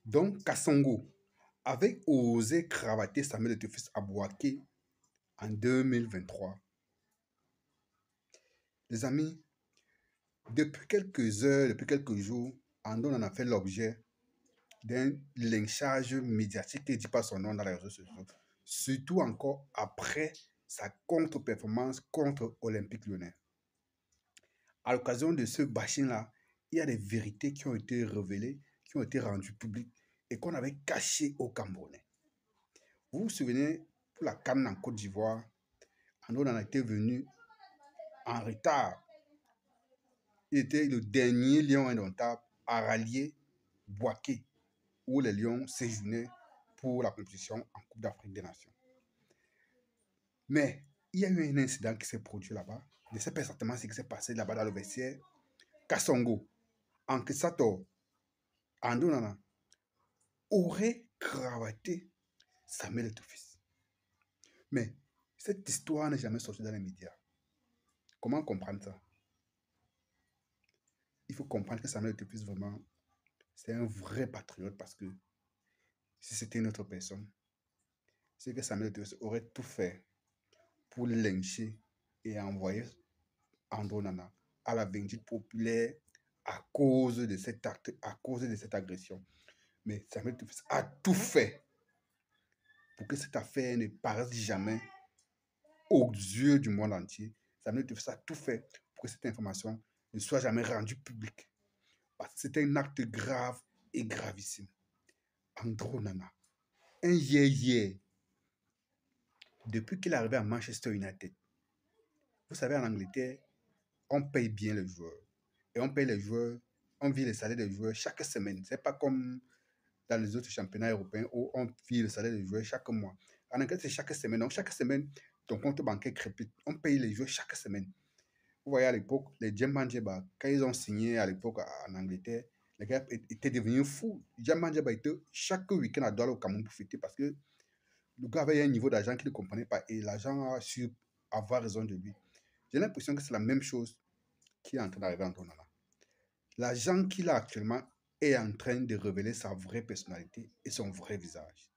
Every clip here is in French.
Donc, Kassongo avait osé cravater Samuel Eto'o à Bouaké en 2023. Les amis, depuis quelques heures, depuis quelques jours, Andon en a fait l'objet d'un lynchage médiatique qui ne dit pas son nom dans les réseaux sociaux. Surtout encore après sa contre-performance contre Olympique Lyonnais. À l'occasion de ce bashing-là, il y a des vérités qui ont été révélées, qui ont été rendues publiques et qu'on avait cachées aux Camerounais. Vous vous souvenez, pour la CAN en Côte d'Ivoire, Andon en était venu en retard. Il était le dernier lion indomptable à rallier Bouaké, où les Lions séjournaient pour la compétition en Coupe d'Afrique des Nations. Mais il y a eu un incident qui s'est produit là-bas. Je ne sais pas exactement ce qui s'est passé là-bas dans le vestiaire. Kassongo, Ankesato, Andonana aurait cravaté Samuel Eto'o. Mais cette histoire n'est jamais sortie dans les médias. Comment comprendre ça? Il faut comprendre que Samuel Eto'o, vraiment, c'est un vrai patriote parce que si c'était une autre personne, c'est que Samuel Eto'o aurait tout fait pour le lyncher et envoyer Andonana à la vindicte populaire à cause de cet acte, à cause de cette agression. Mais Samuel Eto'o a tout fait pour que cette affaire ne paraisse jamais aux yeux du monde entier. Samuel Eto'o a tout fait pour que cette information ne soit jamais rendue publique. Parce que c'était un acte grave et gravissime. Andonana, un yé, depuis qu'il est arrivé à Manchester United, vous savez, en Angleterre, on paye bien les joueurs. Et on paye les joueurs, on vit les salaires des joueurs chaque semaine. Ce n'est pas comme dans les autres championnats européens où on vit le salaire des joueurs chaque mois. En Angleterre, c'est chaque semaine. Donc, chaque semaine, ton compte bancaire crépite. On paye les joueurs chaque semaine. Vous voyez, à l'époque, les Djemba Djeba, quand ils ont signé à l'époque en Angleterre, les gars étaient devenus fous. Djemba Djeba était chaque week-end à Douala au Cameroun pour fêter parce que le gars avait un niveau d'argent qu'il ne comprenait pas et l'agent a su avoir raison de lui. J'ai l'impression que c'est la même chose qui est en train d'arriver en Tonala. L'agent qu'il a actuellement est en train de révéler sa vraie personnalité et son vrai visage.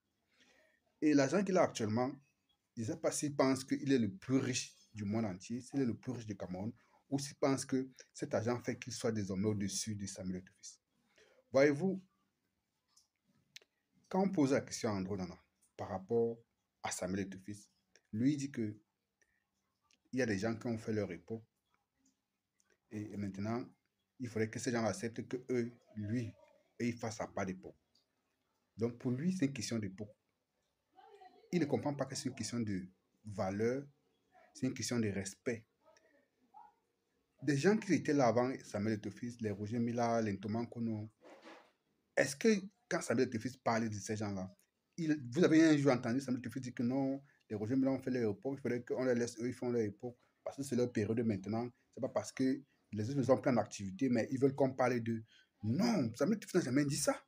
Et l'agent qu'il a actuellement, je ne sais pas s'il pense qu'il est le plus riche du monde entier, s'il est le plus riche du Cameroun, ou s'il pense que cet agent fait qu'il soit désormais au-dessus de Samuel Eto'o. Voyez-vous, quand on pose la question à Andro Nana par rapport à Samuel Eto'o, lui dit que il y a des gens qui ont fait leur époque et maintenant, il faudrait que ces gens acceptent que eux, lui, et ils fassent à pas d'époque. Donc pour lui, c'est une question d'époque. Il ne comprend pas que c'est une question de valeur, c'est une question de respect. Des gens qui étaient là avant Samuel Eto'o, les Roger Mila, les Thomas Kono, est-ce que quand Samuel Eto'o parlait de ces gens-là, vous avez un jour entendu Samuel Eto'o dire que non, les Roger Mila ont fait leur époque, il faudrait qu'on les laisse, eux, ils font leur époque, parce que c'est leur période maintenant, c'est pas parce que les autres ont plein d'activités, mais ils veulent qu'on parle d'eux. Non, Samuel Eto'o n'a jamais dit ça.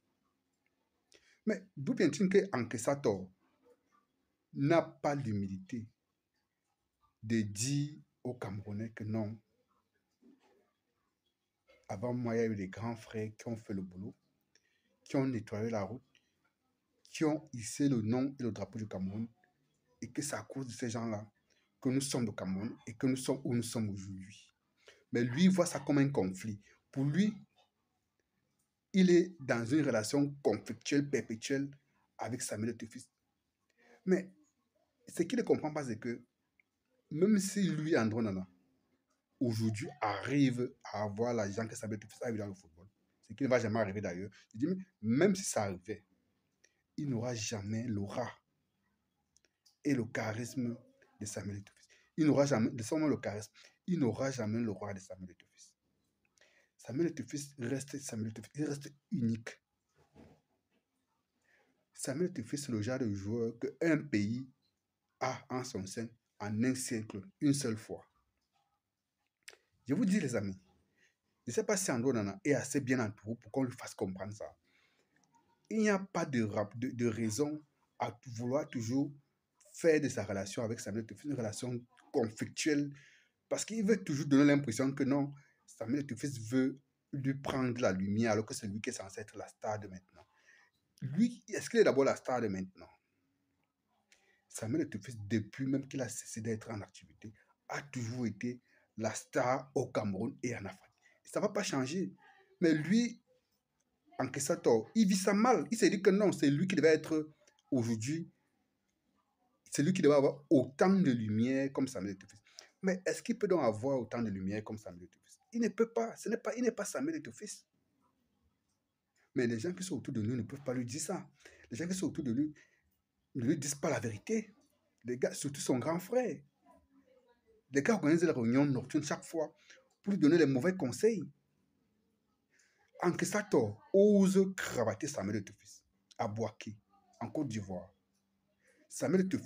Mais d'où vient-il que Ankesato n'a pas l'humilité de dire aux Camerounais que non, avant moi, il y a eu des grands frères qui ont fait le boulot, qui ont nettoyé la route, qui ont hissé le nom et le drapeau du Cameroun, et que c'est à cause de ces gens-là que nous sommes au Cameroun et que nous sommes où nous sommes aujourd'hui. Mais lui, il voit ça comme un conflit. Pour lui, il est dans une relation conflictuelle, perpétuelle avec Samuel Eto'o. Mais ce qu'il ne comprend pas, c'est que même si lui, Andro Nana, aujourd'hui arrive à avoir l'argent que Samuel Eto'o a eu dans le football, ce qui ne va jamais arriver d'ailleurs, il dit, même si ça arrivait, il n'aura jamais l'aura et le charisme de Samuel Eto'o. Il n'aura jamais, de son le charisme, il n'aura jamais le roi de Samuel Eto'o. Samuel Eto'o reste Samuel Eto'o, il reste unique. Samuel Eto'o, c'est le genre de joueur qu'un pays a en son sein en un siècle, une seule fois. Je vous dis, les amis, je ne sais pas si Andro Nana est assez bien entouré pour qu'on lui fasse comprendre ça. Il n'y a pas de raison à vouloir toujours faire de sa relation avec Samuel Eto'o une relation conflictuelle parce qu'il veut toujours donner l'impression que non, Samuel Eto'o veut lui prendre la lumière alors que c'est lui qui est censé être la star de maintenant. Lui, est-ce qu'il est d'abord la star de maintenant? Samuel Eto'o, depuis même qu'il a cessé d'être en activité, a toujours été la star au Cameroun et en Afrique. Ça ne va pas changer. Mais lui, en Kessator, il vit ça mal. Il s'est dit que non, c'est lui qui devait être aujourd'hui, c'est lui qui devait avoir autant de lumière comme Samuel Eto'o. Mais est-ce qu'il peut donc avoir autant de lumière comme Samuel Eto'o? Il ne peut pas. Il n'est pas Samuel Eto'o. Mais les gens qui sont autour de lui ne peuvent pas lui dire ça. Les gens qui sont autour de lui ne lui disent pas la vérité. Les gars, surtout son grand frère. Les gars organisent des réunions nocturnes chaque fois pour lui donner les mauvais conseils. Enquestator ose cravater Samuel Eto'o à Bouaké, en Côte d'Ivoire. Samuel Eto'o,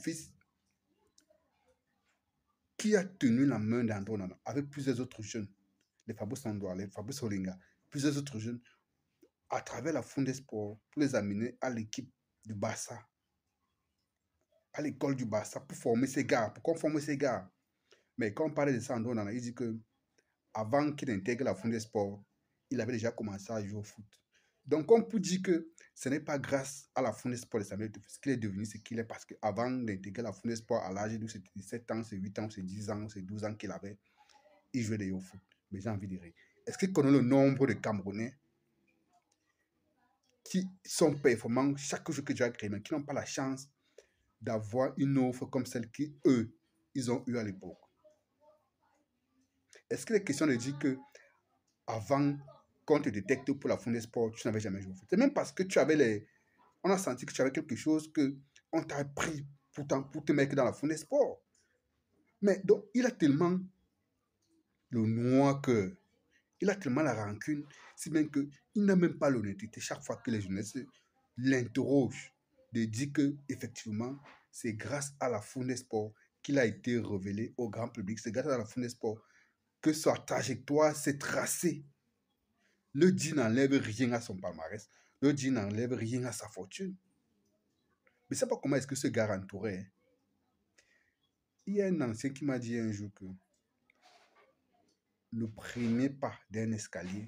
qui a tenu la main d'André Onana avec plusieurs autres jeunes, les Fabrice Ondoa, les Fabrice Olinga, plusieurs autres jeunes, à travers la Fondé Sport, pour les amener à l'équipe du Barça, à l'école du Barça, pour former ces gars. Pourquoi former ces gars? Mais quand on parlait de ça, André Onana, il dit que avant qu'il intègre la Fondé Sport, il avait déjà commencé à jouer au foot. Donc, on peut dire que ce n'est pas grâce à la Fondé Sport de Samuel Eto'o qu'il est devenu ce qu'il est, parce qu'avant d'intégrer la Fondé Sport à l'âge de 17 ans, c'est 8 ans, c'est 10 ans, c'est 12 ans qu'il avait, il jouait déjà au foot. Mais j'ai envie de dire, est-ce qu'il connaît le nombre de Camerounais qui sont performants chaque jour que tu as créé, mais qui n'ont pas la chance d'avoir une offre comme celle qu'eux, ils ont eue à l'époque? Est-ce qu'il est question de dire que avant qu'on te détecte pour la Fondé Sport, tu n'avais jamais joué au foot? C'est même parce que tu avais les... On a senti que tu avais quelque chose que on t'a pris pour te mettre dans la Fondé Sport. Mais donc, il a tellement le noir cœur, il a tellement la rancune, si bien qu'il n'a même pas l'honnêteté chaque fois que les jeunesses l'interrogent de dire que effectivement c'est grâce à la Fondé Sport qu'il a été révélé au grand public. C'est grâce à la Fondé Sport que sa trajectoire s'est tracée. Le dit n'enlève rien à son palmarès. Le dit n'enlève rien à sa fortune. Mais je ne sais pas comment est-ce que ce gars entourait. Il y a un ancien qui m'a dit un jour que le premier pas d'un escalier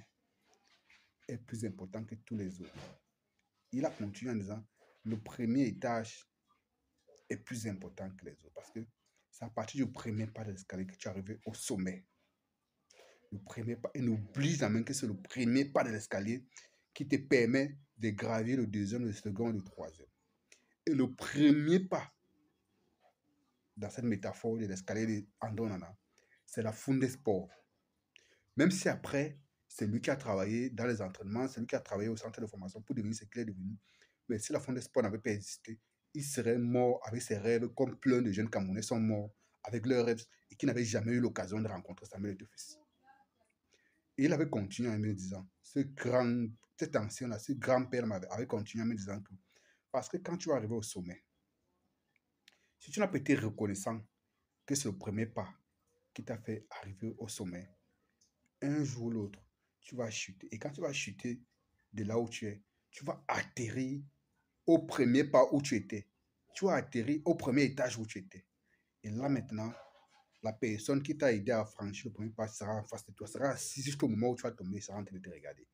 est plus important que tous les autres. Il a continué en disant le premier étage est plus important que les autres, parce que c'est à partir du premier pas de l'escalier que tu arrives au sommet. Le premier pas, et n'oublie jamais que c'est le premier pas de l'escalier qui te permet de gravir le deuxième, le second, le troisième. Et le premier pas dans cette métaphore de l'escalier d'André Onana, c'est la Fondé Sport. Même si après, c'est lui qui a travaillé dans les entraînements, c'est lui qui a travaillé au centre de formation pour devenir ce qu'il est devenu. Mais si la Fondé Sport n'avait pas existé, il serait mort avec ses rêves, comme plein de jeunes Camerounais sont morts avec leurs rêves et qui n'avaient jamais eu l'occasion de rencontrer Samuel Eto'o. Et il avait continué en me disant, cet ancien-là, ce grand-père avait continué en me disant que, parce que quand tu vas arriver au sommet, si tu n'as pas été reconnaissant que c'est le premier pas qui t'a fait arriver au sommet, un jour ou l'autre, tu vas chuter. Et quand tu vas chuter de là où tu es, tu vas atterrir au premier pas où tu étais. Tu vas atterrir au premier étage où tu étais. Et là maintenant, la personne qui t'a aidé à franchir le premier pas sera en face de toi, sera assise jusqu'au moment où tu vas tomber, sera en train de te regarder.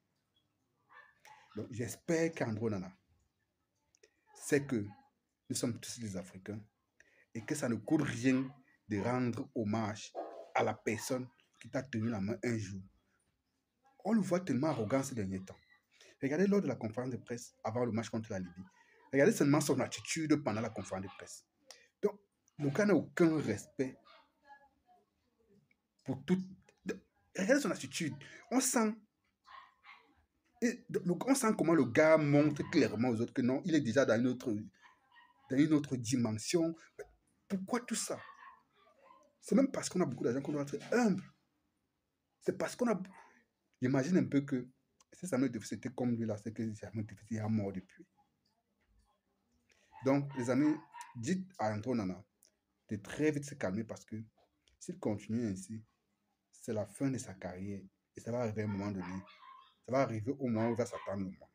Donc j'espère qu'André Onana sait que nous sommes tous des Africains et que ça ne coûte rien de rendre hommage à la personne qui t'a tenu la main un jour. On le voit tellement arrogant ces derniers temps. Regardez lors de la conférence de presse avant le match contre la Libye. Regardez seulement son attitude pendant la conférence de presse. Donc, le gars n'a aucun respect pour tout. Regardez son attitude. On sent comment le gars montre clairement aux autres que non, il est déjà dans une autre dimension. Pourquoi tout ça? C'est même parce qu'on a beaucoup d'argent qu'on doit être humble. C'est parce qu'on a... J'imagine un peu que si Samuel Eto'o c'était comme lui là, c'est que Samuel Eto'o est mort depuis. Donc, les amis, dites à André Onana de très vite se calmer, parce que s'il continue ainsi, c'est la fin de sa carrière. Et ça va arriver à un moment donné. Ça va arriver au moment où il va s'attendre au moins.